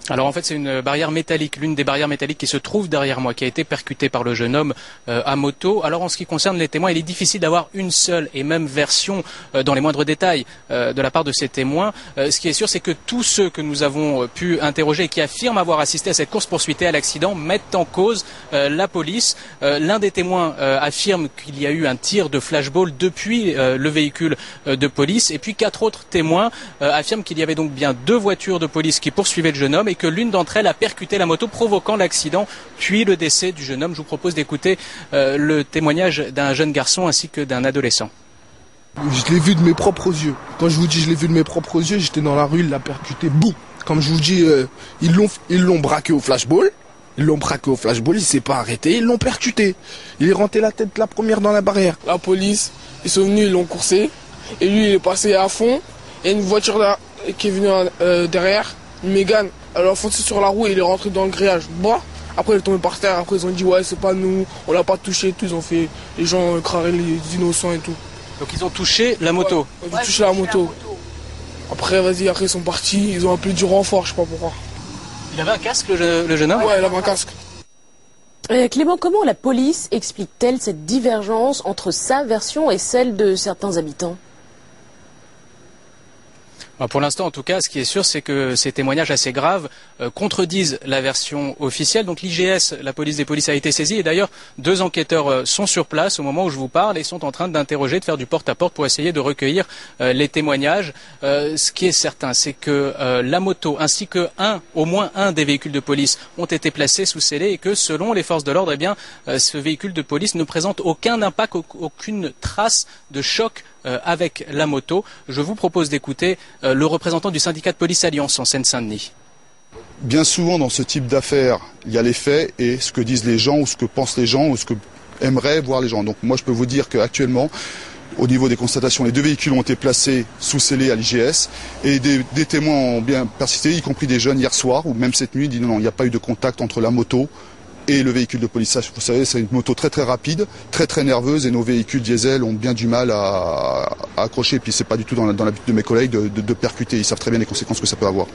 Alors en fait c'est une barrière métallique, l'une des barrières métalliques qui se trouve derrière moi, qui a été percutée par le jeune homme à moto. Alors en ce qui concerne les témoins, il est difficile d'avoir une seule et même version dans les moindres détails de la part de ces témoins. Ce qui est sûr, c'est que tous ceux que nous avons pu interroger et qui affirment avoir assisté à cette course-poursuite et à l'accident mettent en cause la police. L'un des témoins affirme qu'il y a eu un tir de flashball depuis le véhicule de police, et puis 4 autres témoins affirment qu'il y avait donc bien 2 voitures de police qui poursuivaient le jeune homme et que l'une d'entre elles a percuté la moto, provoquant l'accident, puis le décès du jeune homme. Je vous propose d'écouter le témoignage d'un jeune garçon ainsi que d'un adolescent. Je l'ai vu de mes propres yeux. Quand je vous dis je l'ai vu de mes propres yeux, j'étais dans la rue, il l'a percuté, boum. Comme je vous dis, ils l'ont braqué au flashball. Il s'est pas arrêté, ils l'ont percuté. Il est rentré la tête la première dans la barrière. La police, ils sont venus, ils l'ont coursé. Et lui, il est passé à fond. Et une voiture là qui est venue derrière, une Mégane. Elle a foncé sur la roue et il est rentré dans le grillage. Bon, après il est tombé par terre, après ils ont dit ouais c'est pas nous, on l'a pas touché et tout, ils ont fait les gens crarer les innocents et tout. Donc ils ont touché la moto. Ouais, ils ont touché la moto. Après ils sont partis, ils ont appelé du renfort, je sais pas pourquoi. Il avait un casque le jeune homme? Ouais, il avait un casque. Clément, comment la police explique-t-elle cette divergence entre sa version et celle de certains habitants? Pour l'instant, en tout cas, ce qui est sûr, c'est que ces témoignages assez graves contredisent la version officielle. Donc l'IGS, la police des polices, a été saisie. Et d'ailleurs, 2 enquêteurs sont sur place au moment où je vous parle et sont en train d'interroger, de faire du porte-à-porte pour essayer de recueillir les témoignages. Ce qui est certain, c'est que la moto ainsi que au moins un des véhicules de police ont été placés sous scellé et que selon les forces de l'ordre, eh bien, ce véhicule de police ne présente aucun impact, aucune trace de choc avec la moto. Je vous propose d'écouter le représentant du syndicat de police Alliance en Seine-Saint-Denis. Bien souvent dans ce type d'affaires, il y a les faits et ce que disent les gens ou ce que pensent les gens ou ce que aimeraient voir les gens. Donc moi je peux vous dire qu'actuellement, au niveau des constatations, les 2 véhicules ont été placés sous scellé à l'IGS et des témoins ont bien persisté, y compris des jeunes hier soir ou même cette nuit, disent non, il n'y a pas eu de contact entre la moto et le véhicule de police. Vous savez, c'est une moto très très rapide, très très nerveuse et nos véhicules diesel ont bien du mal à accrocher. Et puis c'est pas du tout dans la but de mes collègues de percuter. Ils savent très bien les conséquences que ça peut avoir.